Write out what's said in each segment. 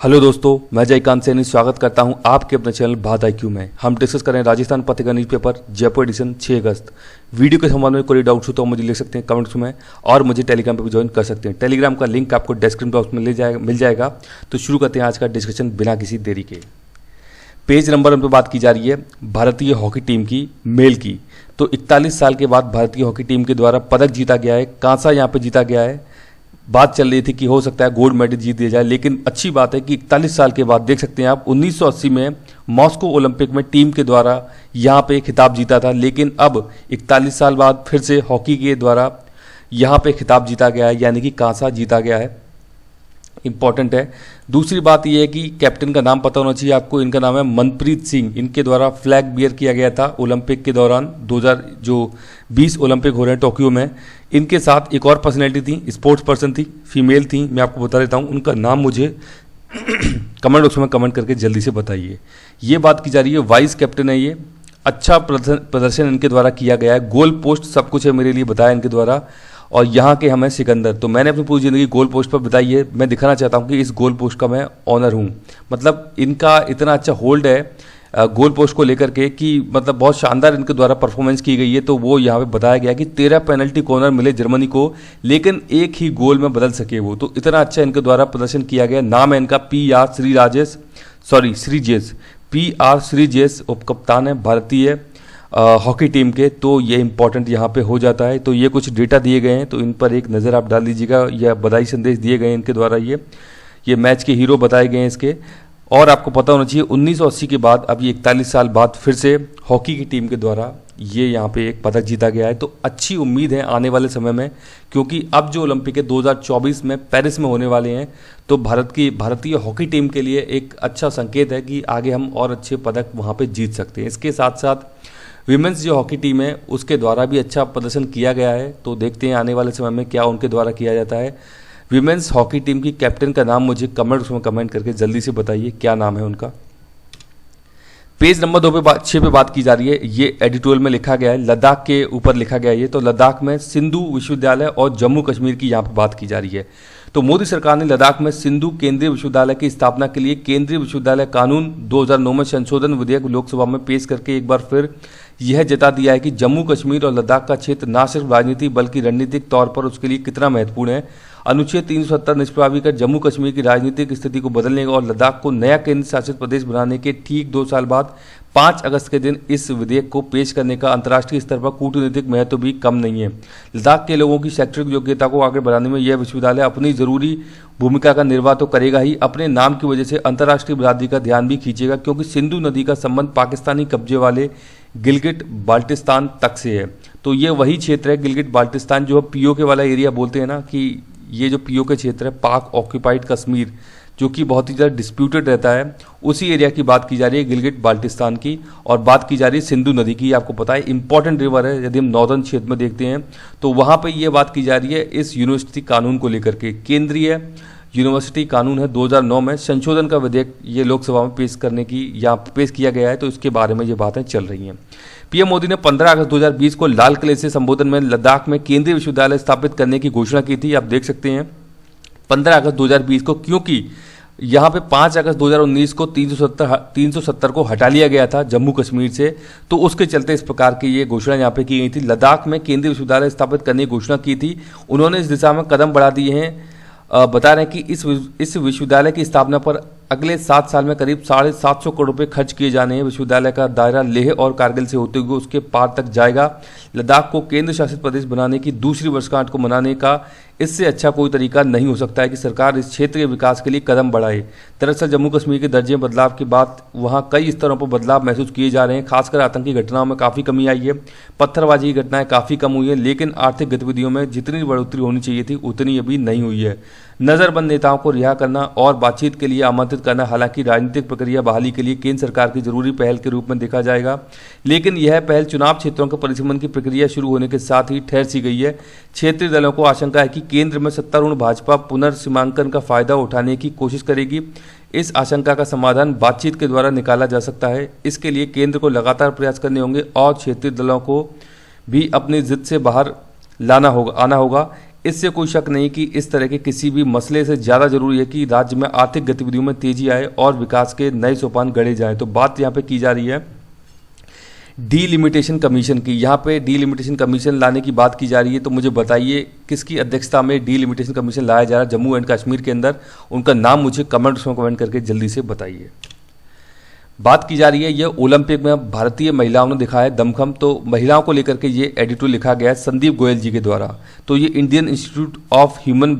Hello दोस्तों, मैं जयकांत सैनी स्वागत करता हूं आपके अपने चैनल बात IQ में। हम डिस्कस करें राजस्थान पत्रिका न्यूज़पेपर जयपुर एडिशन 6 अगस्त। वीडियो के संबंध में कोई डाउट्स हो तो मुझे लिख सकते हैं कमेंट्स में, और मुझे टेलीग्राम पर भी ज्वाइन कर सकते हैं। टेलीग्राम का लिंक आपको डिस्क्रिप्शन बॉक्स में मिल जाएगा। तो शुरू करते हैं आज का डिस्कशन बिना किसी देरी के। पेज नंबर 1 पर बात की जा रही है भारतीय हॉकी टीम की, मेल की। तो 41 साल के बाद भारतीय हॉकी टीम के द्वारा पदक जीता गया है, कांसा यहाँ पे जीता गया है। बात चल रही थी कि हो सकता है गोल्ड मेडल जीत दिया जाए, लेकिन अच्छी बात है कि 41 साल के बाद देख सकते हैं आप 1980 में मॉस्को ओलंपिक में टीम के द्वारा यहाँ पे खिताब जीता था, लेकिन अब 41 साल बाद फिर से हॉकी के द्वारा यहाँ पे खिताब जीता गया है, यानी कि कांसा जीता गया है। इंपॉर्टेंट है। दूसरी बात यह है कि कैप्टन का नाम पता होना चाहिए आपको। इनका नाम है मनप्रीत सिंह। इनके द्वारा फ्लैग बियर किया गया था ओलंपिक के दौरान 2020 ओलंपिक हो रहे हैं टोक्यो में। इनके साथ एक और पर्सनैलिटी थी, स्पोर्ट्स पर्सन थी, फीमेल थी। मैं आपको बता देता हूँ उनका नाम, मुझे कमेंट बॉक्स में कमेंट करके जल्दी से बताइए। ये बात की जा रही है वाइस कैप्टन है ये। अच्छा प्रदर्शन इनके द्वारा किया गया है। गोल पोस्ट सब कुछ है मेरे लिए बताया इनके द्वारा। और यहाँ के हमें सिकंदर, तो मैंने अपनी पूरी ज़िंदगी गोल पोस्ट पर बिताई है। मैं दिखाना चाहता हूँ कि इस गोल पोस्ट का मैं ऑनर हूँ। मतलब इनका इतना अच्छा होल्ड है गोल पोस्ट को लेकर के कि मतलब बहुत शानदार इनके द्वारा परफॉर्मेंस की गई है। तो वो यहाँ पे बताया गया कि 13 पेनल्टी कॉर्नर मिले जर्मनी को, लेकिन एक ही गोल में बदल सके वो। तो इतना अच्छा इनके द्वारा प्रदर्शन किया गया। नाम है इनका श्रीजेश श्रीजेश उप कप्तान है भारतीय हॉकी टीम के। तो ये इंपॉर्टेंट यहाँ पे हो जाता है। तो ये कुछ डेटा दिए गए हैं, तो इन पर एक नज़र आप डाल दीजिएगा। यह बधाई संदेश दिए गए हैं इनके द्वारा। ये मैच के हीरो बताए गए हैं इसके। और आपको पता होना चाहिए 1980 के बाद अब ये 41 साल बाद फिर से हॉकी की टीम के द्वारा ये यहाँ पे एक पदक जीता गया है। तो अच्छी उम्मीद है आने वाले समय में, क्योंकि अब जो ओलंपिक है 2024 में पेरिस में होने वाले हैं। तो भारतीय हॉकी टीम के लिए एक अच्छा संकेत है कि आगे हम और अच्छे पदक वहाँ पे जीत सकते हैं। इसके साथ साथ विमेंस जो हॉकी टीम है उसके द्वारा भी अच्छा प्रदर्शन किया गया है। तो देखते हैं आने वाले समय में क्या उनके द्वारा किया जाता है। विमेंस हॉकी टीम की कैप्टन का नाम मुझे कमेंट में कमेंट करके जल्दी से बताइए क्या नाम है उनका। पेज नंबर 6 पे बात की जा रही है। ये एडिटोरियल में लिखा गया है, लद्दाख के ऊपर लिखा गया है ये। तो लद्दाख में सिंधु विश्वविद्यालय और जम्मू कश्मीर की यहाँ पर बात की जा रही है। तो मोदी सरकार ने लद्दाख में सिंधु केंद्रीय विश्वविद्यालय की स्थापना के लिए केंद्रीय विश्वविद्यालय कानून 2009 में संशोधन विधेयक लोकसभा में पेश करके एक बार फिर यह जता दिया है कि जम्मू कश्मीर और लद्दाख का क्षेत्र न सिर्फ राजनीति बल्कि रणनीतिक तौर पर उसके लिए कितना महत्वपूर्ण है। अनुच्छेद 370 निष्प्रभावी कर जम्मू कश्मीर की राजनीतिक स्थिति को बदलने और लद्दाख को नया केंद्र शासित प्रदेश बनाने के ठीक 2 साल बाद 5 अगस्त के दिन इस विधेयक को पेश करने का अंतर्राष्ट्रीय स्तर पर कूटनीतिक महत्व भी कम नहीं है। लद्दाख के लोगों की शैक्षणिक योग्यता को आगे बढ़ाने में यह विश्वविद्यालय अपनी जरूरी भूमिका का निर्वाह तो करेगा ही, अपने नाम की वजह से अंतर्राष्ट्रीय बिरादरी का ध्यान भी खींचेगा, क्योंकि सिंधु नदी का संबंध पाकिस्तानी कब्जे वाले गिलगिट बाल्टिस्तान तक से है। तो ये वही क्षेत्र है गिलगिट बाल्टिस्तान जो POK वाला एरिया बोलते हैं ना, कि ये जो POK क्षेत्र है पाक ऑक्यूपाइड कश्मीर, जो कि बहुत ही ज़्यादा डिस्प्यूटेड रहता है, उसी एरिया की बात की जा रही है गिलगिट बाल्टिस्तान की। और बात की जा रही है सिंधु नदी की। आपको पता है इंपॉर्टेंट रिवर है। यदि हम नॉर्दर्न क्षेत्र में देखते हैं तो वहाँ पे ये बात की जा रही है इस यूनिवर्सिटी कानून को लेकर के। केंद्रीय यूनिवर्सिटी कानून है 2009 में संशोधन का विधेयक ये लोकसभा में पेश करने की या पेश किया गया है। तो इसके बारे में ये बातें चल रही हैं। PM मोदी ने 15 अगस्त 2020 को लाल किले से संबोधन में लद्दाख में केंद्रीय विश्वविद्यालय स्थापित करने की घोषणा की थी। आप देख सकते हैं 15 अगस्त 2020 को, क्योंकि यहाँ पे 5 अगस्त 2019 को 370 को हटा लिया गया था जम्मू कश्मीर से। तो उसके चलते इस प्रकार की ये घोषणा यहाँ पे की गई थी। लद्दाख में केंद्रीय विश्वविद्यालय स्थापित करने की घोषणा की थी उन्होंने। इस दिशा में कदम बढ़ा दिए हैं। बता रहे हैं कि इस विश्वविद्यालय की स्थापना पर अगले 7 साल में करीब 750 करोड़ रुपए खर्च किए जाने हैं। विश्वविद्यालय का दायरा लेह और कारगिल से होते हुए उसके पार तक जाएगा। लद्दाख को केंद्र शासित प्रदेश बनाने की दूसरी वर्षगांठ को मनाने का इससे अच्छा कोई तरीका नहीं हो सकता है कि सरकार इस क्षेत्र के विकास के लिए कदम बढ़ाए। दरअसल जम्मू कश्मीर के दर्जे में बदलाव के बाद वहाँ कई स्तरों पर बदलाव महसूस किए जा रहे हैं। खासकर आतंकी घटनाओं में काफ़ी कमी आई है, पत्थरबाजी की घटनाएं काफ़ी कम हुई है, लेकिन आर्थिक गतिविधियों में जितनी बढ़ोतरी होनी चाहिए थी उतनी अभी नहीं हुई है। नज़रबंद नेताओं को रिहा करना और बातचीत के लिए आमंत्रित करना हालांकि राजनीतिक प्रक्रिया बहाली के लिए केंद्र सरकार की जरूरी पहल के रूप में देखा जाएगा, लेकिन यह पहल चुनाव क्षेत्रों के परिसीमन की प्रक्रिया शुरू होने के साथ ही ठहर सी गई है। क्षेत्रीय दलों को आशंका है कि केंद्र में सत्तारूढ़ भाजपा पुनर्सीमांकन का फायदा उठाने की कोशिश करेगी। इस आशंका का समाधान बातचीत के द्वारा निकाला जा सकता है। इसके लिए केंद्र को लगातार प्रयास करने होंगे और क्षेत्रीय दलों को भी अपनी जिद से बाहर आना होगा। इससे कोई शक नहीं कि इस तरह के किसी भी मसले से ज़्यादा जरूरी है कि राज्य में आर्थिक गतिविधियों में तेजी आए और विकास के नए सोपान गढ़े जाएं। तो बात यहाँ पे की जा रही है डीलिमिटेशन कमीशन की। यहाँ पे डीलिमिटेशन कमीशन लाने की बात की जा रही है, तो मुझे बताइए किसकी अध्यक्षता में डीलिमिटेशन कमीशन लाया जा रहा है जम्मू एंड कश्मीर के अंदर। उनका नाम मुझे कमेंट्स में कमेंट करके जल्दी से बताइए। बात की जा रही है ये ओलंपिक में भारतीय महिलाओं ने दिखाया दमखम, तो महिलाओं को लेकर के ये एडिटोरियल लिखा गया है संदीप गोयल जी के द्वारा। तो ये Indian institute of human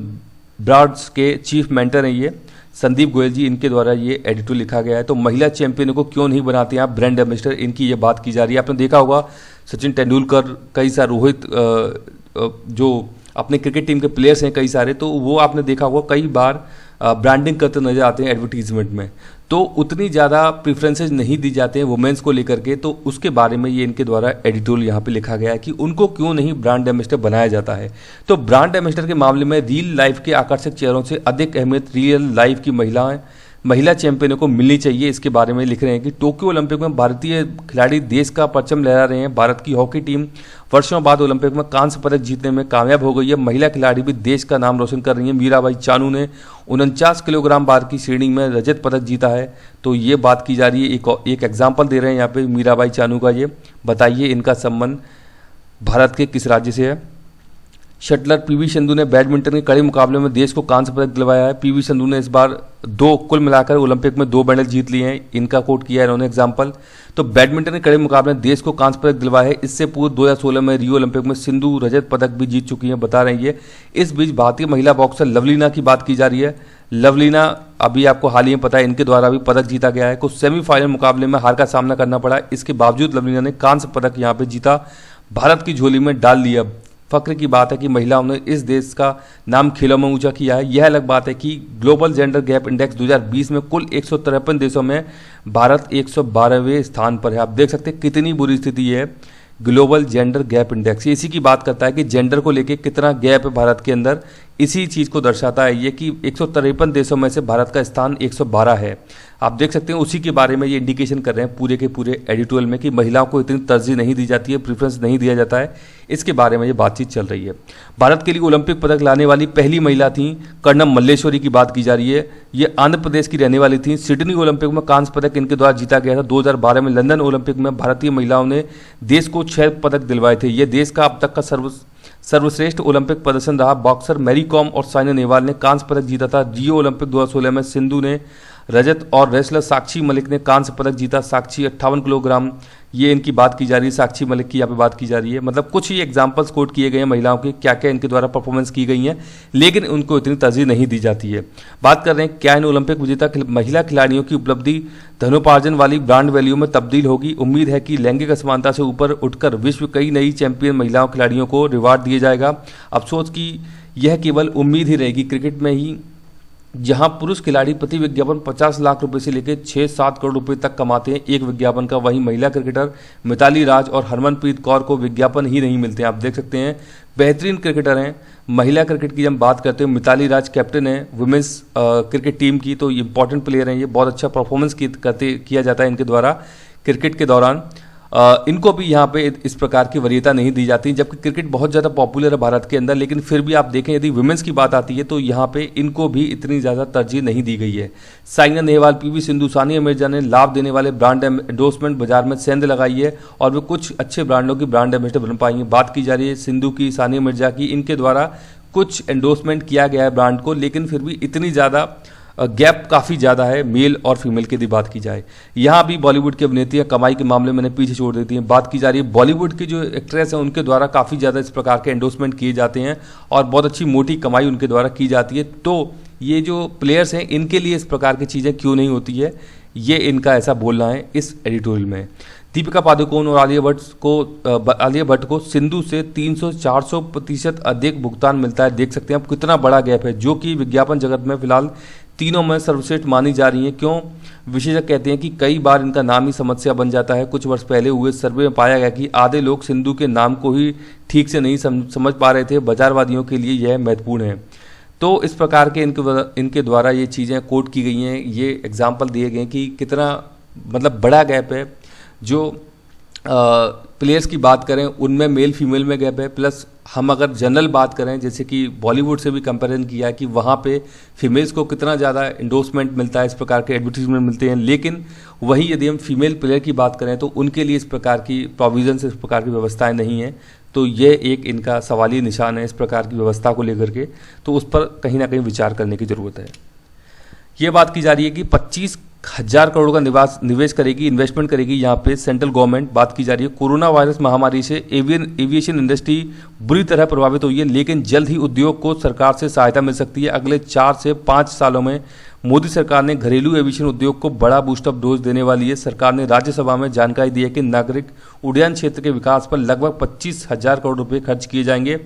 Brar's के चीफ मेंटर हैं ये संदीप गोयल जी, इनके द्वारा ये एडिटोरियल लिखा गया है। तो महिला चैंपियनों को क्यों नहीं बनाते हैं आप ब्रांड एम्बेसडर, इनकी ये बात की जा रही है। आपने देखा होगा सचिन तेंदुलकर, कई सारे रोहित, जो अपने क्रिकेट टीम के प्लेयर्स हैं कई सारे, तो वो आपने देखा होगा कई बार ब्रांडिंग करते नजर आते हैं एडवर्टीजमेंट में। तो उतनी ज़्यादा प्रेफरेंसेज नहीं दी जाते हैं वुमेन्स को लेकर के, तो उसके बारे में ये इनके द्वारा एडिटोरियल यहाँ पे लिखा गया है कि उनको क्यों नहीं ब्रांड एम्बेसडर बनाया जाता है। तो ब्रांड एम्बेसडर के मामले में रियल लाइफ के आकर्षक चेहरों से अधिक अहमियत रियल लाइफ की महिला चैंपियनों को मिलनी चाहिए। इसके बारे में लिख रहे हैं कि टोक्यो ओलंपिक में भारतीय खिलाड़ी देश का परचम लहरा रहे हैं। भारत की हॉकी टीम वर्षों बाद ओलंपिक में कांस्य पदक जीतने में कामयाब हो गई है। महिला खिलाड़ी भी देश का नाम रोशन कर रही हैं। मीराबाई चानू ने 49 किलोग्राम भार की श्रेणी में रजत पदक जीता है। तो ये बात की जा रही है, एक एग्जाम्पल दे रहे हैं यहाँ पे मीराबाई चानू का। ये बताइए इनका संबंध भारत के किस राज्य से है। शटलर पीवी संधू ने बैडमिंटन के कड़े मुकाबले में देश को कांस्य पदक दिलवाया है। पीवी संधू ने इस बार कुल मिलाकर ओलंपिक में 2 मेडल जीत लिए हैं। इनका कोट किया है इन्होंने एग्जाम्पल। तो बैडमिंटन के कड़े मुकाबले में देश को कांस्य पदक दिलवाया है। इससे पूर्व 2016 में रियो ओलंपिक में सिंधु रजत पदक भी जीत चुकी हैं, बता रही है। इस बीच भारतीय महिला बॉक्सर लवलीना की बात की जा रही है। लवलीना अभी आपको हाल ही में पता है इनके द्वारा भी पदक जीता गया है। कुछ सेमीफाइनल मुकाबले में हार का सामना करना पड़ा, इसके बावजूद लवलीना ने कांस्य पदक यहाँ पे जीता, भारत की झोली में डाल लिया। फख्र की बात है कि महिलाओं ने इस देश का नाम खेलों में ऊंचा किया है। यह अलग बात है कि ग्लोबल जेंडर गैप इंडेक्स 2020 में कुल 153 देशों में भारत 112वें स्थान पर है। आप देख सकते हैं कितनी बुरी स्थिति है ग्लोबल जेंडर गैप इंडेक्स। इसी की बात करता है कि जेंडर को लेके कितना गैप है भारत के अंदर। इसी चीज़ को दर्शाता है ये कि 153 देशों में से भारत का स्थान 112 है। आप देख सकते हैं उसी के बारे में ये इंडिकेशन कर रहे हैं पूरे के पूरे एडिटोरियल में कि महिलाओं को इतनी तरजीह नहीं दी जाती है, प्रेफरेंस नहीं दिया जाता है। इसके बारे में ये बातचीत चल रही है। भारत के लिए ओलंपिक पदक लाने वाली पहली महिला थी कर्णम मल्लेश्वरी की बात की जा रही है। ये आंध्र प्रदेश की रहने वाली थी। सिडनी ओलंपिक में कांस्य पदक इनके द्वारा जीता गया था। 2012 में लंदन ओलंपिक में भारतीय महिलाओं ने देश को 6 पदक दिलवाए थे। ये देश का अब तक का सर्वश्रेष्ठ ओलंपिक प्रदर्शन रहा। बॉक्सर मैरी कॉम और साइना नेहवाल ने कांस्य पदक जीता था। रियो ओलंपिक 2016 में सिंधु ने रजत और रेसलर साक्षी मलिक ने कांस्य पदक जीता। साक्षी 58 किलोग्राम, ये इनकी बात की जा रही है, साक्षी मलिक की यहाँ पे बात की जा रही है। मतलब कुछ ही एग्जांपल्स कोट किए गए हैं महिलाओं के, क्या क्या इनके द्वारा परफॉर्मेंस की गई है, लेकिन उनको इतनी तरजीह नहीं दी जाती है। बात कर रहे हैं क्या इन ओलंपिक विजेता महिला खिलाड़ियों की उपलब्धि धनोपार्जन वाली ब्रांड वैल्यू में तब्दील होगी। उम्मीद है कि लैंगिक असमानता से ऊपर उठकर विश्व कई नई चैंपियन महिलाओं खिलाड़ियों को रिवार्ड दिया जाएगा। अफसोस कि यह केवल उम्मीद ही रहेगी। क्रिकेट में ही जहां पुरुष खिलाड़ी प्रति विज्ञापन 50 लाख रुपए से लेकर 6-7 करोड़ रुपए तक कमाते हैं एक विज्ञापन का, वहीं महिला क्रिकेटर मिताली राज और हरमनप्रीत कौर को विज्ञापन ही नहीं मिलते हैं। आप देख सकते हैं बेहतरीन क्रिकेटर हैं। महिला क्रिकेट की जब बात करते हैं, मिताली राज कैप्टन है वुमेन्स क्रिकेट टीम की, तो इंपॉर्टेंट प्लेयर हैं ये, बहुत अच्छा परफॉर्मेंस किया जाता है इनके द्वारा क्रिकेट के दौरान। इनको भी यहाँ पे इस प्रकार की वरीयता नहीं दी जाती, जबकि क्रिकेट बहुत ज़्यादा पॉपुलर है भारत के अंदर, लेकिन फिर भी आप देखें यदि वुमेन्स की बात आती है तो यहाँ पे इनको भी इतनी ज़्यादा तरजीह नहीं दी गई है। साइना नेहवाल, पीवी सिंधु, सानिया मिर्जा ने लाभ देने वाले ब्रांड एंडोर्समेंट बाजार में सेंध लगाई है और वे कुछ अच्छे ब्रांडों की ब्रांड एम्बेसडर बन पाई हैं। बात की जा रही है सिंधु की, सानिया मिर्जा की, इनके द्वारा कुछ एंडोर्समेंट किया गया है ब्रांड को, लेकिन फिर भी इतनी ज़्यादा गैप काफ़ी ज़्यादा है मेल और फीमेल की यदि बात की जाए। यहाँ भी बॉलीवुड की अभिनेत्रियाँ कमाई के मामले में पीछे छोड़ देती हैं। बात की जा रही है बॉलीवुड की जो एक्ट्रेस हैं उनके द्वारा काफ़ी ज़्यादा इस प्रकार के एंडोर्समेंट किए जाते हैं और बहुत अच्छी मोटी कमाई उनके द्वारा की जाती है। तो ये जो प्लेयर्स हैं इनके लिए इस प्रकार की चीज़ें क्यों नहीं होती है, ये इनका ऐसा बोलना है इस एडिटोरियल में। दीपिका पादुकोण और आलिया भट्ट को सिंधु से 300-400% अधिक भुगतान मिलता है। देख सकते हैं आप कितना बड़ा गैप है, जो कि विज्ञापन जगत में फिलहाल तीनों में सर्वश्रेष्ठ मानी जा रही हैं। क्यों? विशेषज्ञ कहते हैं कि कई बार इनका नाम ही समस्या बन जाता है। कुछ वर्ष पहले हुए सर्वे में पाया गया कि आधे लोग सिंधु के नाम को ही ठीक से नहीं समझ पा रहे थे। बाजारवादियों के लिए यह महत्वपूर्ण है। तो इस प्रकार के इनके द्वारा ये चीज़ें कोट की गई हैं, ये एग्जाम्पल दिए गए कि कितना मतलब बड़ा गैप है। जो प्लेयर्स की बात करें उनमें मेल फीमेल में गैप है, प्लस हम अगर जनरल बात करें, जैसे कि बॉलीवुड से भी कंपैरिजन किया है कि वहाँ पे फीमेल्स को कितना ज़्यादा इंडोर्समेंट मिलता है, इस प्रकार के एडवर्टीजमेंट मिलते हैं, लेकिन वहीं यदि हम फीमेल प्लेयर की बात करें तो उनके लिए इस प्रकार की प्रोविजन, इस प्रकार की व्यवस्थाएं नहीं हैं। तो ये एक इनका सवालिया निशान है इस प्रकार की व्यवस्था को लेकर के, तो उस पर कहीं ना कहीं विचार करने की ज़रूरत है। ये बात की जा रही है कि 25,000 करोड़ का निवेश करेगी, इन्वेस्टमेंट करेगी यहाँ पे सेंट्रल गवर्नमेंट। बात की जा रही है कोरोना वायरस महामारी से एविएशन इंडस्ट्री बुरी तरह प्रभावित हुई है, लेकिन जल्द ही उद्योग को सरकार से सहायता मिल सकती है। अगले 4 से 5 सालों में मोदी सरकार ने घरेलू एविएशन उद्योग को बड़ा बूस्टअप डोज देने वाली है। सरकार ने राज्यसभा में जानकारी दी है कि नागरिक उड्डयन क्षेत्र के विकास पर लगभग 25,000 करोड़ रुपए खर्च किए जाएंगे।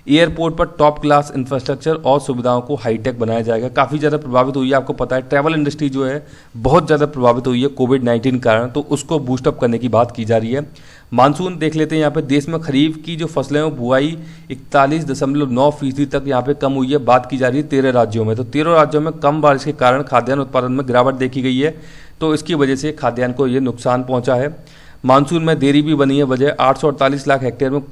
एयरपोर्ट पर टॉप क्लास इंफ्रास्ट्रक्चर और सुविधाओं को हाईटेक बनाया जाएगा। काफ़ी ज़्यादा प्रभावित हुई है, आपको पता है ट्रैवल इंडस्ट्री जो है बहुत ज़्यादा प्रभावित हुई है कोविड-19 कारण, तो उसको बूस्टअप करने की बात की जा रही है। मानसून देख लेते हैं यहाँ पे। देश में खरीफ की जो फसलें हैं बुआई 41.9% तक यहाँ पे कम हुई है। बात की जा रही है 13 राज्यों में, तो 13 राज्यों में कम बारिश के कारण खाद्यान्न उत्पादन में गिरावट देखी गई है, तो इसकी वजह से खाद्यान्न को ये नुकसान पहुँचा है। मानसून में देरी भी बनी है, वजह 848 लाख हेक्टेयर में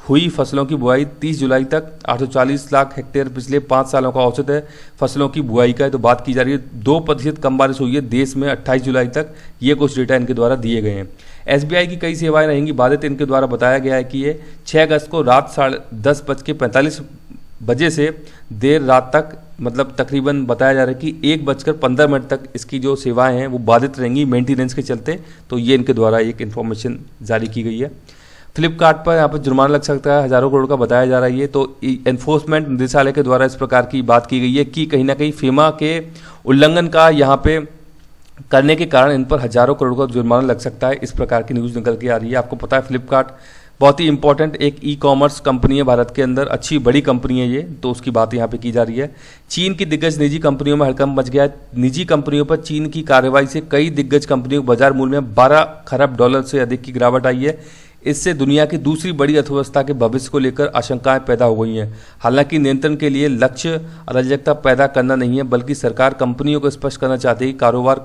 हुई फसलों की बुआई 30 जुलाई तक। 840 लाख हेक्टेयर पिछले 5 सालों का औसत है फसलों की बुआई का। तो बात की जा रही है 2% कम बारिश हुई है देश में 28 जुलाई तक। ये कुछ डेटा इनके द्वारा दिए गए हैं। एसबीआई की कई सेवाएं रहेंगी बाधित, इनके द्वारा बताया गया है कि ये 6 अगस्त को रात 10:45 बजे से देर रात तक, मतलब तकरीबन बताया जा रहा है कि 1:15 तक इसकी जो सेवाएं हैं वो बाधित रहेंगी मेंटेनेंस के चलते। तो ये इनके द्वारा एक इन्फॉर्मेशन जारी की गई है। फ्लिपकार्ट पर यहाँ पर जुर्माना लग सकता है, हज़ारों करोड़ का बताया जा रहा है ये। तो एनफोर्समेंट निदेशालय के द्वारा इस प्रकार की बात की गई है कि कहीं ना कहीं फीमा के उल्लंघन का यहाँ पे करने के कारण इन पर हज़ारों करोड़ का जुर्माना लग सकता है, इस प्रकार की न्यूज़ निकल के आ रही है। आपको पता है फ्लिपकार्ट बहुत ही इंपॉर्टेंट एक ई कॉमर्स कंपनी है भारत के अंदर, अच्छी बड़ी कंपनी है ये, तो उसकी बात यहाँ पे की जा रही है। चीन की दिग्गज निजी कंपनियों में हड़कंप मच गया है। निजी कंपनियों पर चीन की कार्रवाई से कई दिग्गज कंपनियों के बाजार मूल्य में 12 खरब डॉलर से अधिक की गिरावट आई है। इससे दुनिया की दूसरी बड़ी अर्थव्यवस्था के भविष्य को लेकर आशंकाएं पैदा हो गई हैं। हालांकि नियंत्रण के लिए लक्ष्य अराजकता पैदा करना नहीं है, बल्कि सरकार कंपनियों को स्पष्ट करना चाहती है कि कारोबार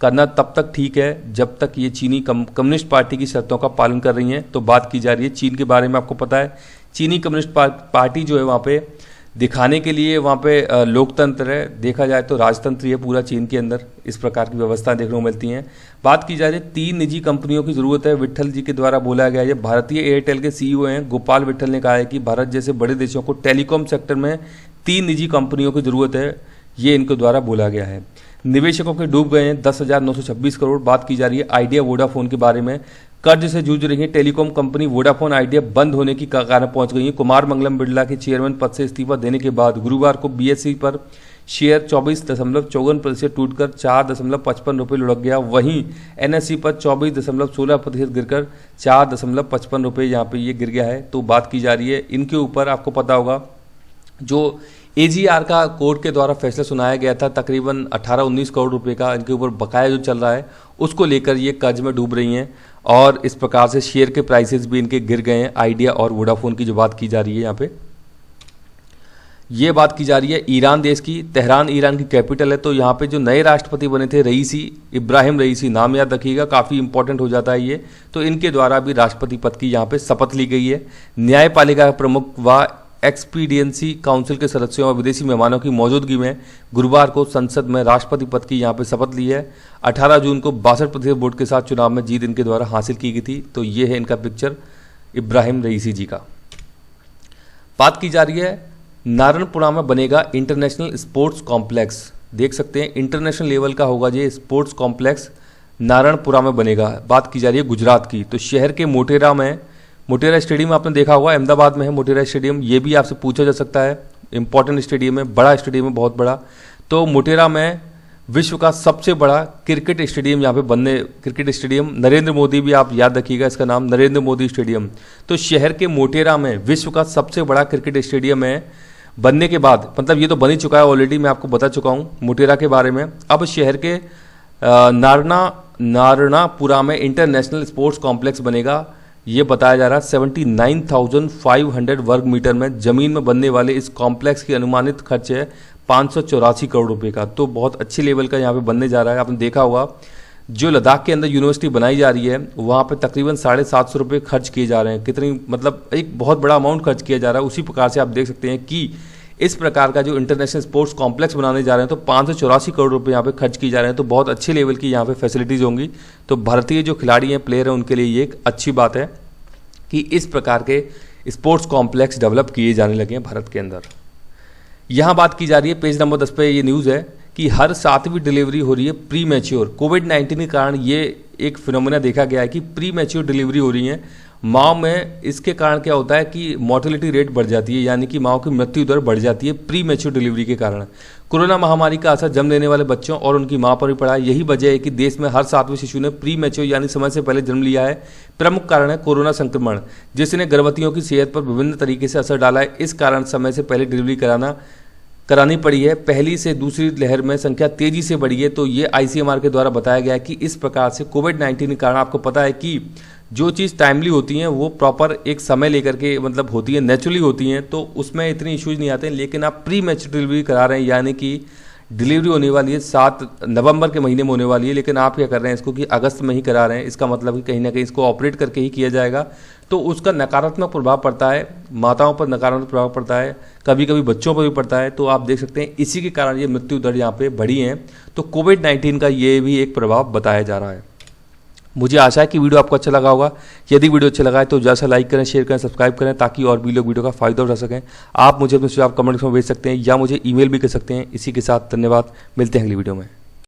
करना तब तक ठीक है जब तक ये चीनी कम्युनिस्ट पार्टी की शर्तों का पालन कर रही हैं। तो बात की जा रही है चीन के बारे में। आपको पता है चीनी कम्युनिस्ट पार्टी जो है वहाँ पे दिखाने के लिए वहाँ पे लोकतंत्र है, देखा जाए तो राजतंत्र है पूरा चीन के अंदर, इस प्रकार की व्यवस्थाएं देखने को मिलती हैं। बात की जा रही है 3 निजी कंपनियों की ज़रूरत है, विट्ठल जी के द्वारा बोला गया है। भारतीय एयरटेल के सीईओ हैं गोपाल विट्ठल ने कहा है कि भारत जैसे बड़े देशों को टेलीकॉम सेक्टर में 3 निजी कंपनियों की ज़रूरत है, ये इनके द्वारा बोला गया है। निवेशकों के डूब गए हैं 10,926 करोड़। बात की जा रही है आइडिया वोडाफोन के बारे में। कर्ज से जूझ रही है टेलीकॉम कंपनी वोडाफोन आइडिया बंद होने की कगार पहुंच गई है। कुमार मंगलम बिरला के चेयरमैन पद से इस्तीफा देने के बाद गुरुवार को बीएसई पर शेयर 24.54% टूटकर 4.55 रुपये लुढ़क गया। वहीं एनएसई पर 24.16% गिरकर 4.55 रुपये यहाँ पे ये गिर गया है। तो बात की जा रही है इनके ऊपर, आपको पता होगा जो एजीआर का कोर्ट के द्वारा फैसला सुनाया गया था तकरीबन 18-19 करोड़ रुपए का, इनके ऊपर बकाया जो चल रहा है उसको लेकर ये कर्ज में डूब रही हैं और इस प्रकार से शेयर के प्राइसेस भी इनके गिर गए हैं। आइडिया और वोडाफोन की जो बात की जा रही है यहाँ पे, ये बात की जा रही है ईरान देश की। तेहरान ईरान की कैपिटल है। तो यहाँ पे जो नए राष्ट्रपति बने थे रईसी, इब्राहिम रईसी, नाम याद रखिएगा, काफ़ी इंपॉर्टेंट हो जाता है ये। तो इनके द्वारा भी राष्ट्रपति पद की यहाँ पे शपथ ली गई है। न्यायपालिका के प्रमुख व एक्सपीडियंसी काउंसिल के सदस्यों और विदेशी मेहमानों की मौजूदगी में गुरुवार को संसद में राष्ट्रपति पद की यहाँ पे शपथ ली है। 18 जून को 62% वोट के साथ चुनाव में जीत इनके द्वारा हासिल की गई थी। तो ये है इनका पिक्चर इब्राहिम रईसी जी का। बात की जा रही है नारायणपुरा में बनेगा इंटरनेशनल स्पोर्ट्स कॉम्प्लेक्स। देख सकते हैं इंटरनेशनल लेवल का होगा ये स्पोर्ट्स कॉम्प्लेक्स, नारायणपुरा में बनेगा। बात की जा रही है गुजरात की। तो शहर के मोटेरा में, मोटेरा स्टेडियम आपने देखा होगा, अहमदाबाद में है मोटेरा स्टेडियम, ये भी आपसे पूछा जा सकता है। इंपॉर्टेंट स्टेडियम है, बड़ा स्टेडियम है, बहुत बड़ा। तो मोटेरा में विश्व का सबसे बड़ा क्रिकेट स्टेडियम यहाँ पे बनने, क्रिकेट स्टेडियम नरेंद्र मोदी, भी आप याद रखिएगा इसका नाम, नरेंद्र मोदी स्टेडियम। तो शहर के मोटेरा में विश्व का सबसे बड़ा क्रिकेट स्टेडियम है बनने के बाद, मतलब ये तो बन ही चुका है ऑलरेडी, मैं आपको बता चुका हूँ मोटेरा के बारे में। अब शहर के नारायणपुरा में इंटरनेशनल स्पोर्ट्स कॉम्प्लेक्स बनेगा। ये बताया जा रहा है 79,500 वर्ग मीटर में जमीन में बनने वाले इस कॉम्प्लेक्स की अनुमानित खर्च है 584 करोड़ रुपए का। तो बहुत अच्छे लेवल का यहाँ पे बनने जा रहा है। आपने देखा होगा जो लद्दाख के अंदर यूनिवर्सिटी बनाई जा रही है वहाँ पे तकरीबन 750 रुपये खर्च किए जा रहे हैं। कितनी मतलब एक बहुत बड़ा अमाउंट खर्च किया जा रहा है। उसी प्रकार से आप देख सकते हैं कि इस प्रकार का जो इंटरनेशनल स्पोर्ट्स कॉम्प्लेक्स बनाने जा रहे हैं तो 584 करोड़ रुपए यहाँ पे खर्च किए जा रहे हैं। तो बहुत अच्छे लेवल की यहाँ पे फैसिलिटीज़ होंगी। तो भारतीय जो खिलाड़ी हैं, प्लेयर हैं, उनके लिए ये एक अच्छी बात है कि इस प्रकार के स्पोर्ट्स कॉम्प्लेक्स डेवलप किए जाने लगे हैं भारत के अंदर। यहाँ बात की जा रही है, पेज नंबर 10 पे ये न्यूज़ है कि हर 7वीं डिलीवरी हो रही है प्री मैच्योर। कोविड-19 के कारण ये एक फिनोमेना देखा गया है कि प्री मैच्योर डिलीवरी हो रही है माँ में। इसके कारण क्या होता है कि मोर्टेलिटी रेट बढ़ जाती है, यानी कि माँ की मृत्यु दर बढ़ जाती है प्री मैच्योर डिलीवरी के कारण। कोरोना महामारी का असर जन्म लेने वाले बच्चों और उनकी माँ पर भी पड़ा है। यही वजह है कि देश में हर 7वें शिशु ने प्री मैच्योर यानी समय से पहले जन्म लिया है। प्रमुख कारण है कोरोना संक्रमण, जिसने गर्भवतियों की सेहत पर विभिन्न तरीके से असर डाला है। इस कारण समय से पहले डिलीवरी करानी पड़ी है। पहली से दूसरी लहर में संख्या तेजी से बढ़ी है। तो ये ICMR के द्वारा बताया गया है कि इस प्रकार से कोविड-19 के कारण आपको पता है कि जो चीज़ टाइमली होती हैं वो प्रॉपर एक समय लेकर के मतलब होती है, नेचुरली होती हैं, तो उसमें इतने इश्यूज नहीं आते हैं। लेकिन आप प्री मैच्योर डिलीवरी करा रहे हैं, यानी कि डिलीवरी होने वाली है 7 नवंबर के महीने में होने वाली है, लेकिन आप क्या कर रहे हैं इसको कि अगस्त में ही करा रहे हैं। इसका मतलब कि कहीं ना कहीं इसको ऑपरेट करके ही किया जाएगा। तो उसका नकारात्मक प्रभाव पड़ता है, माताओं पर नकारात्मक प्रभाव पड़ता है, कभी कभी बच्चों पर भी पड़ता है। तो आप देख सकते हैं इसी के कारण ये मृत्यु दर यहाँ पे बढ़ी है। तो कोविड-19 का ये भी एक प्रभाव बताया जा रहा है। मुझे आशा है कि वीडियो आपको अच्छा लगा होगा। यदि वीडियो अच्छा लगा है तो जैसा लाइक करें, शेयर करें, सब्सक्राइब करें, ताकि और भी लोग वीडियो का फायदा उठा सकें। आप मुझे अपने सुझाव कमेंट्स में भेज सकते हैं या मुझे ईमेल भी कर सकते हैं। इसी के साथ धन्यवाद, मिलते हैं अगली वीडियो में।